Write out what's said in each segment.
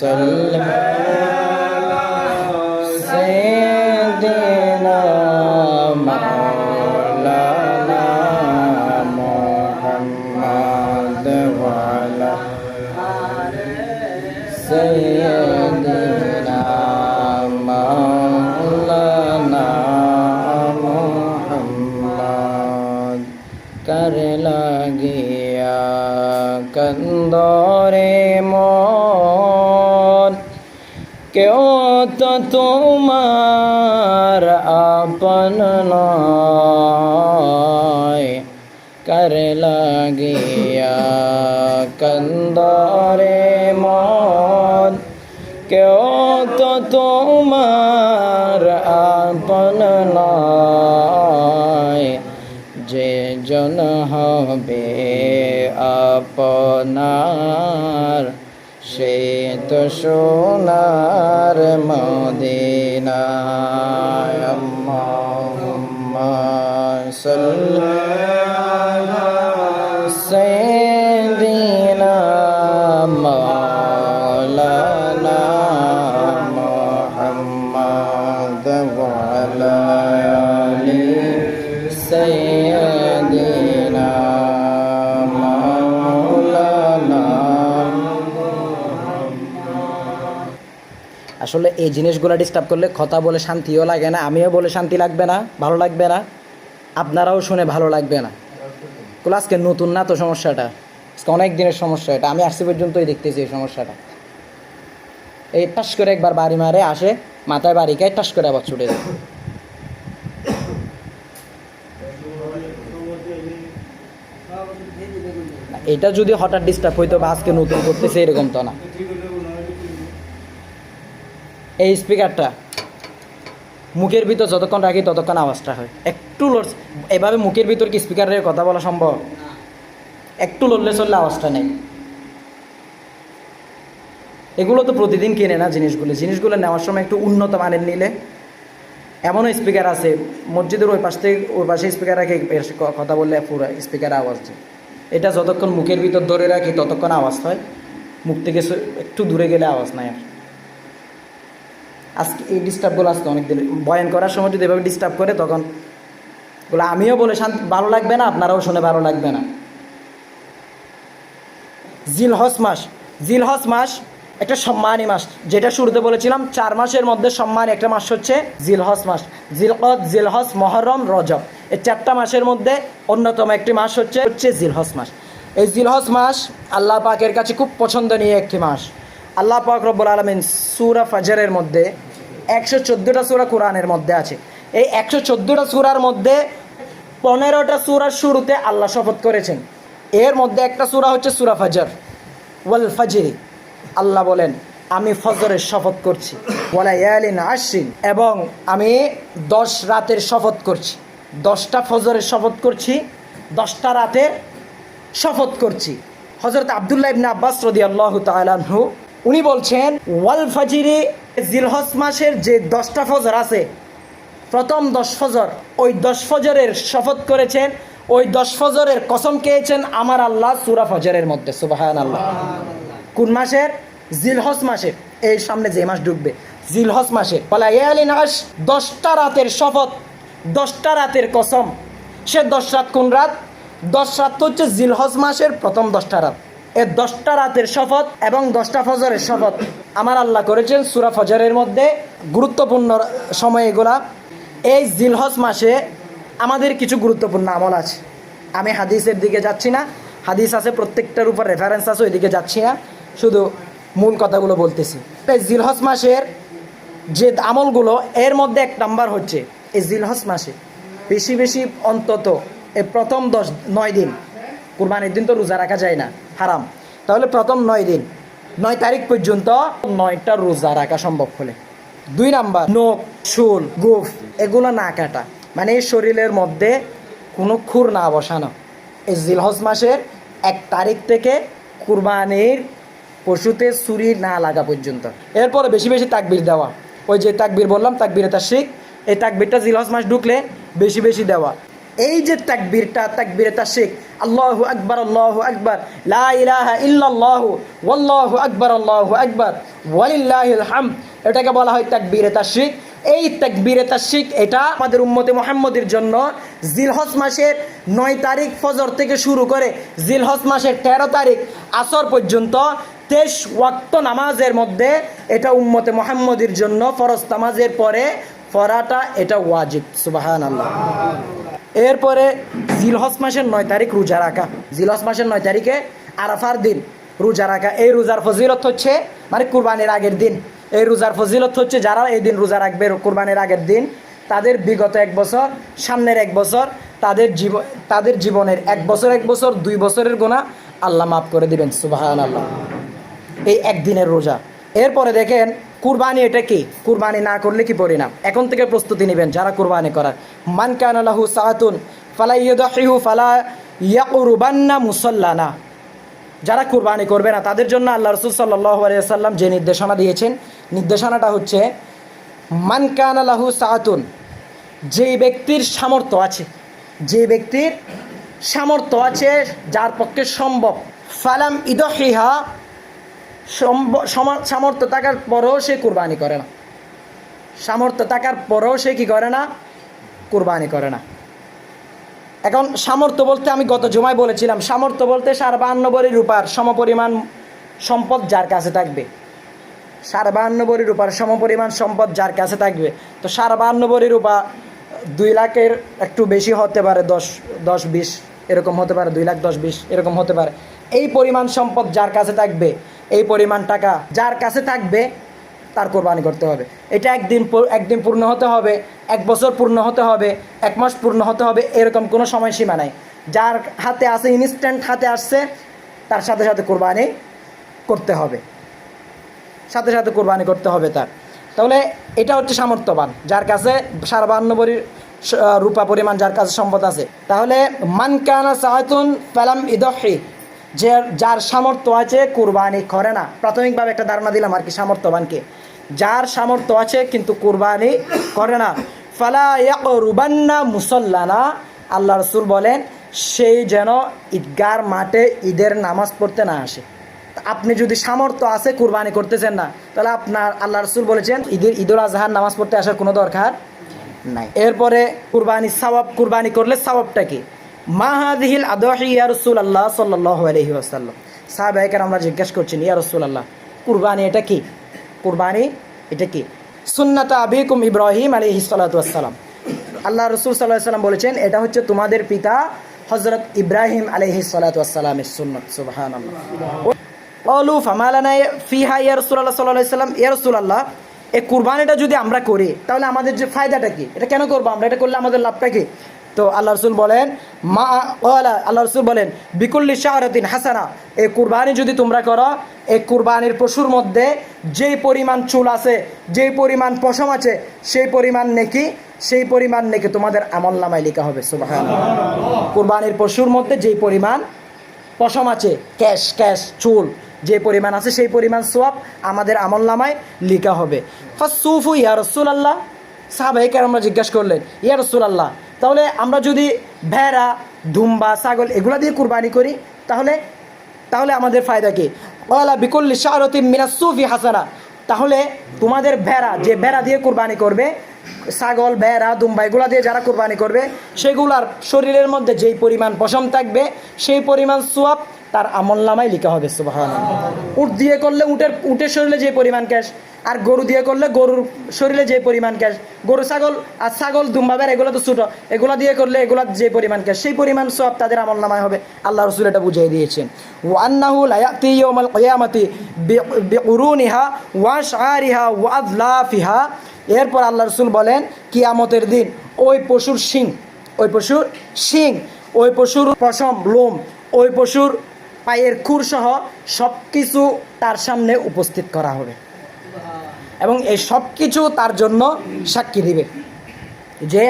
صل سيدنا مولانا محمد وعلى سيدنا مولانا محمد कर লাগিয়া कंदरे মন কেউ তো তোমার আপন নয় कर লাগিয়া कंदरे মন কেউ তো তোমার আপন নয় যে জন হবে আপনার সে তো সোনার মদিনায় আল্লাহুম্মা সাল্লি আলা সাইয়্যিদিনা মাওলানা মুহাম্মদ ওয়া আলা আলি সাইয়্যিদিনা আসলে এই জিনিসগুলো ডিস্টার্ব করলে কথা বলে শান্তিও লাগে না, আমিও বলে শান্তি লাগবে না, ভালো লাগবে না, আপনারাও শুনে ভালো লাগবে না। আজকে নতুন না তো সমস্যাটা, আজকে অনেক দিনের সমস্যা এটা, আমি আসছি পর্যন্তই দেখতেছি এই সমস্যাটা। এই টাস করে একবার বাড়ি মারে আসে, মাথায় বাড়ি খায়, টাস করে আবার ছুটে যায়। এটা যদি হঠাৎ ডিস্টার্ব হইতো বা আজকে নতুন করতেছে এরকম তো না। এই স্পিকারটা মুখের ভিতর যতক্ষণ রাখি ততক্ষণ আওয়াজটা হয়, একটু এভাবে মুখের ভিতর কি স্পিকারের কথা বলা সম্ভব? একটু লড়লে চললে আওয়াজটা নেই। এগুলো তো প্রতিদিন কিনে না জিনিসগুলো নেওয়ার সময় একটু উন্নত মানের নিলে। এমনও স্পিকার আছে মসজিদের ওই পাশে স্পিকার রাখে কথা বললে পুরো স্পিকারে আওয়াজ যায়। এটা যতক্ষণ মুখের ভিতর ধরে রাখি ততক্ষণ আওয়াজ হয়, মুখ থেকে একটু দূরে গেলে আওয়াজ নাই আর। আজকে এই ডিস্টার্বগুলো আজকে অনেক দিন বয়ান করার সময় যদি এভাবে ডিস্টার্ব করে তখন বলে আমিও বলে শান্তি ভালো লাগবে না, আপনারাও শুনে ভালো লাগবে না। জিলহজ মাস একটা সম্মানী মাস, যেটা শুরুতে বলেছিলাম 4 মাসের মধ্যে সম্মান একটা মাস হচ্ছে জিলহজ মাস। জিলহজ, মহরম, রজব, এই 4টা মাসের মধ্যে অন্যতম একটি মাস হচ্ছে জিলহজ মাস। এই জিলহজ মাস আল্লাহ পাকের কাছে খুব পছন্দনীয় একটি মাস। আল্লাহ পাক রব্বুল আলামিন সূরা ফাজরের মধ্যে 114টা সূরা কোরআনের মধ্যে আছে। এই 114টা সূরার মধ্যে 15টা সূরার শুরুতে আল্লাহ শপথ করেছেন। এর মধ্যে একটা সূরা হচ্ছে সূরা ফাজর, ওয়াল ফাজরি। আল্লাহ বলেন আমি ফজরের শপথ করছি, ওয়ালায়ালিন আশরিন, এবং আমি 10 রাতের শপথ করছি, 10টা ফজরের শপথ করছি, 10টা রাতের শপথ করছি। হযরত আব্দুল্লাহ ইবনে আব্বাস রাদিয়াল্লাহু তাআলা আনহু উনি বলছেন ওয়াল ফাজরি, জিলহজ মাসের যে 10টা ফজর আছে, প্রথম 10 ফজর, ওই 10 ফজরের শপথ করেছেন, ওই 10 ফজরের কসম খেয়েছেন আমার আল্লাহ সূরা ফজরের মধ্যে। সুবহানাল্লাহ। কোন মাসের? জিলহজ মাসের। এই সামনে যে মাস ঢুকবে জিলহজ মাসে, ওয়ালায়ালিন আশ, 10টা রাতের শপথ, 10টা রাতের কসম। সে 10 রাত কোন রাত? 10 রাত হচ্ছে জিলহজ মাসের প্রথম 10টা রাত। এই 10টা রাতের শপথ এবং 10টা ফজরের শপথ আমার আল্লাহ করেছেন সূরা ফজরের মধ্যে। গুরুত্বপূর্ণ সময় এগুলা। এই জিলহজ মাসে আমাদের কিছু গুরুত্বপূর্ণ আমল আছে। আমি হাদিসের দিকে যাচ্ছি না, হাদিস আছে প্রত্যেকটার উপর রেফারেন্স আছে, ওইদিকে যাচ্ছি না, শুধু মূল কথাগুলো বলতেছি। এই জিলহজ মাসের যে আমলগুলো, এর মধ্যে 1 নাম্বার হচ্ছে এই জিলহজ মাসে বেশি অন্তত এই প্রথম 9 দিন, কুরবানির দিন তো রোজা রাখা যায় না, হারাম, তাহলে প্রথম 9 দিন, 9 তারিখ পর্যন্ত 9টা রোজা রাখা সম্ভব হলে। 2 নাম্বার, নখ, চুল, গোঁফ এগুলো না কাটা, মানে শরীরের মধ্যে কোনো খুর না বসানো। এই জিলহজ মাসের 1 তারিখ থেকে কুরবানির পশুতে ছুরি না লাগা পর্যন্ত। এরপরে বেশি তাকবীর দেওয়া, ওই যে তাকবীর বললাম তাকবীরে তাশরিক, এই তাকবীরটা জিলহজ মাস ঢুকলে বেশি দেওয়া। এই যে তাকবীরটা, তাকবীরে তাশরিক, আল্লাহু আকবার, লা ইলাহা ইল্লাল্লাহু ওয়াল্লাহু আকবার ওয়ালিল্লাহিল হামদ, এটাকে বলা হয় তাকবীরে তাশরিক। এই তাকবীরে তাশরিক এটা আমাদের উম্মতে মুহাম্মদের জন্য জিলহজ মাসের 9 তারিখ ফজর থেকে শুরু করে জিলহজ মাসের 13 তারিখ আসর পর্যন্ত 23 ওয়াক্ত নামাজের মধ্যে এটা উম্মতে মুহাম্মদের জন্য ফরজ নামাজের পরে পড়াটা এটা ওয়াজিব। সুবহানাল্লাহ। এরপরে জিলহজ মাসের 9 তারিখ রোজা রাখা, জিলহজ মাসের 9 তারিখে আরাফার দিন রোজা রাখা। এই রোজার ফজিলত হচ্ছে মানে কুরবানির আগের দিন। এই রোজার ফজিলত হচ্ছে যারা এই দিন রোজা রাখবে কুরবানির আগের দিন, তাদের বিগত 1 বছর, সামনের 1 বছর, তাদের জীবনের 1 বছর 2 বছরের গুনাহ আল্লাহ মাফ করে দিবেন। সুবহানাল্লাহ। এই একদিনের রোজা। এরপরে দেখেন কুরবানি এটা কি, কুরবানি না করলে কি পরিণাম। এখন থেকে প্রস্তুতি নেবেন যারা কুরবানি করার। মান কানা লাহু সাআতুন ফালা ইয়াদহিহু ফালা ইয়াকুরবান্না মুসাল্লানা। যারা কুরবানি করবে না তাদের জন্য আল্লাহ রাসূল সাল্লাল্লাহু আলাইহি ওয়াসাল্লাম যে নির্দেশনা দিয়েছেন, নির্দেশনাটা হচ্ছে মান কানা লাহু সাআতুন, যে ব্যক্তির সামর্থ্য আছে, যে ব্যক্তির সামর্থ্য আছে, যার পক্ষে সম্ভব, ফালাম ইদহিহা, সামর্থ্য থাকার পরেও সে কুরবানি করে না, সামর্থ্য থাকার পরেও সে কী করে না, কুরবানি করে না। এখন সামর্থ্য বলতে আমি গত জুমায় বলেছিলাম, সামর্থ্য বলতে 52 ভরি রূপার সমপরিমাণ সম্পদ যার কাছে থাকবে, 52 ভরি রূপার সমপরিমাণ সম্পদ যার কাছে থাকবে। তো 52 ভরি রূপা 2 লাখের একটু বেশি হতে পারে, 10-20 এরকম হতে পারে, 2 লাখ 10-20 এরকম হতে পারে। এই পরিমাণ সম্পদ যার কাছে থাকবে, এই পরিমাণ টাকা যার কাছে থাকবে তার কোরবানি করতে হবে। এটা একদিন পূর্ণ হতে হবে, 1 বছর পূর্ণ হতে হবে, 1 মাস পূর্ণ হতে হবে, এরকম কোনো সময়সীমা নাই। যার হাতে আসে, ইনস্ট্যান্ট হাতে আসছে, তার সাথে সাথে কোরবানি করতে হবে, সাথে সাথে কোরবানি করতে হবে তার। তাহলে এটা হচ্ছে সামর্থ্যবান, যার কাছে 52 ভরি রূপা পরিমাণ যার কাছে সম্পদ আছে। তাহলে মান কানা সাআতুন ফালাম ইদহি, যার সামর্থ্য আছে কুরবানি করে না। প্রাথমিকভাবে একটা ধারণা দিলাম আর কি সামর্থ্যবানকে, যার সামর্থ্য আছে কিন্তু কুরবানি করে না। ফালা ইয়াকরুবান্না মুসাল্লানা, আল্লাহ রাসূল বলেন সেই যেন ঈদগার মাঠে ঈদের নামাজ পড়তে না আসে। আপনি যদি সামর্থ্য আছে কুরবানি করতেছেন না, তাহলে আপনার আল্লাহ রাসূল বলেছেন ঈদুল আজহার নামাজ পড়তে আসার কোনো দরকার নাই। এরপরে কুরবানির সওয়াব, কুরবানি করলে সওয়াবটা কি? মা হাযিহিল আদহি ইয়া রাসূলুল্লাহ সাল্লাল্লাহু আলাইহি ওয়াসাল্লাম। সাহাবায়ে কেরামরা জিজ্ঞেস করছেন, ইয়া রাসূলুল্লাহ কুরবানি এটা কি, কুরবানি এটা কি? সুন্নাত আবিকুম ইব্রাহিম আলাইহিস সালাতু ওয়াস সালাম। আল্লাহ রাসূল সাল্লাল্লাহু আলাইহি ওয়াসাল্লাম বলেছেন এটা হচ্ছে তোমাদের পিতা হযরত ইব্রাহিম আলাইহিস সালাতু ওয়াস সালামের সুন্নাত। সুবহানাল্লাহ। ক্বালু ফামা লানা ফিহা ইয়া রাসূলুল্লাহ সাল্লাল্লাহু আলাইহি ওয়াসাল্লাম, ইয়া রাসূলুল্লাহ এই কুরবানিটা যদি আমরা করি তাহলে আমাদের যে ফায়দাটা কি, এটা কেন করব আমরা, এটা করলে আমাদের লাভটা কি? তো আল্লাহ রাসূল বলেন আল্লাহ রাসূল বলেন বিকুল্লি শাহরাতিন হাসানা, এই কুরবানি যদি তোমরা করো, এই কুরবানির পশুর মধ্যে যেই পরিমাণ চুল আছে, যেই পরিমাণ পশম আছে, সেই পরিমাণ নেকি তোমাদের আমলনামায় লেখা হবে। সুবহানাল্লাহ। কুরবানির পশুর মধ্যে যেই পরিমাণ পশম আছে, ক্যাশ চুল যে পরিমাণ আছে, সেই পরিমাণ সওয়াব আমাদের আমলনামায় লেখা হবে। ফাসুফু ইয়া রাসূলুল্লাহ, সাহাবায়ে কেরামরা জিজ্ঞাসা করলেন, ইয়া রাসূলুল্লাহ তাহলে আমরা যদি ভেড়া, দুম্বা, ছাগল এগুলা দিয়ে কুরবানি করি তাহলে আমাদের ফায়দা কি? ওয়ালা বিকুল্লি শাহরাতিন মিনাস সুফি হাসানা, তাহলে তোমাদের ভেড়া দিয়ে কুরবানি করবে, ছাগল, ভেড়া, দুম্বা এগুলা দিয়ে যারা কুরবানি করবে, সেগুলার শরীরের মধ্যে যেই পরিমাণ পশম থাকবে সেই পরিমাণ সওয়াব তার আমলনামায় লেখা হবে। সুবহানাল্লাহ। উট দিয়ে করলে উটের শরীরে যে পরিমাণ ক্যাশ, আর গরু দিয়ে করলে গরুর শরীরে যে পরিমাণ ক্যাশ, ছাগল দুম্বা ভেড়া এগুলো তো ছোটো, এগুলা দিয়ে করলে এগুলা যে পরিমাণ ক্যাশ সেই পরিমাণ সওয়াব তাদের আমলনামায় হবে। আল্লাহ রাসূল এটা বুঝিয়ে দিয়েছেন। ওয়া আন্নাহু লা ইয়াতি ইয়াউমাল কিয়ামাতি বিকুরুনিহা ওয়া শাআরিহা ওয়া আযলাফিহা। এরপর আল্লাহ রাসূল বলেন কিয়ামতের দিন ওই পশুর শিং, ওই পশুর পশম, লোম, ওই পশুর পায়ের খুর সহ সব কিছু তার সামনে উপস্থিত করা হবে এবং এই সব কিছু তার জন্য সাক্ষী দিবে যে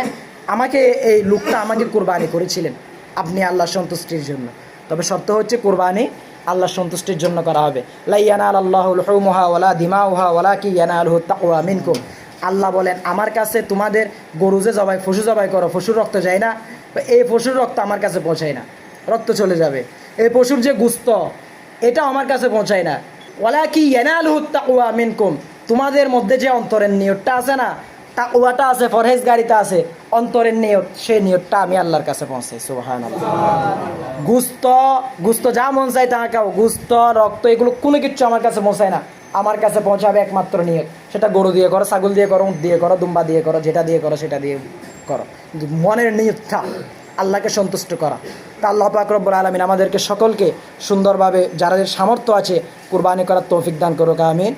এই লোকটা আমাকে কুরবানি করেছিলেন আপনি আল্লাহ সন্তুষ্টির জন্য। তবে শর্ত হচ্ছে কুরবানি আল্লাহ সন্তুষ্টির জন্য করা হবে। লা ইয়ানালাল্লাহু লুহুমুহা ওয়ালা দিমাউহা ওয়ালাকিন ইয়ানালুহু তাকওয়া মিনকুম। আল্লাহ বলেন আমার কাছে তোমাদের গরু যে পশু জবাই করো, পশুর রক্ত যায় না, এই পশুর রক্ত আমার কাছে পৌঁছায় না, রক্ত চলে যাবে। এই পশুর যে গুস্ত, এটা আমার কাছে পৌঁছায় না। ওয়ালাকি ইয়ানালুহু তাকওয়া মিনকুম, তোমাদের মধ্যে যে অন্তরের নিয়তটা আছে না, তাকওয়াটা আছে, পরহেজগারিতা আছে, অন্তরের নিয়ত, সেই নিয়তটা আমি আল্লাহর কাছে পৌঁছাই। সুবহানাল্লাহ। গুস্ত যা মন চাই তা খাও, গুস্ত রক্ত এগুলো কোনো কিছু আমার কাছে পৌঁছায় না। আমার কাছে পৌঁছাবে একমাত্র নিয়ত, সেটা গরু দিয়ে করো, ছাগল দিয়ে করো, উট দিয়ে করো, দুম্বা দিয়ে করো, যেটা দিয়ে করো সেটা দিয়ে করো, কিন্তু মনের নিয়তটা আল্লাহকে সন্তুষ্ট করা। তা আল্লাহ পাক রব্বুল আলামিন আমাদেরকে সকলকে সুন্দরভাবে যাদের সামর্থ্য আছে কুরবানি করার তৌফিক দান করুক, আমিন।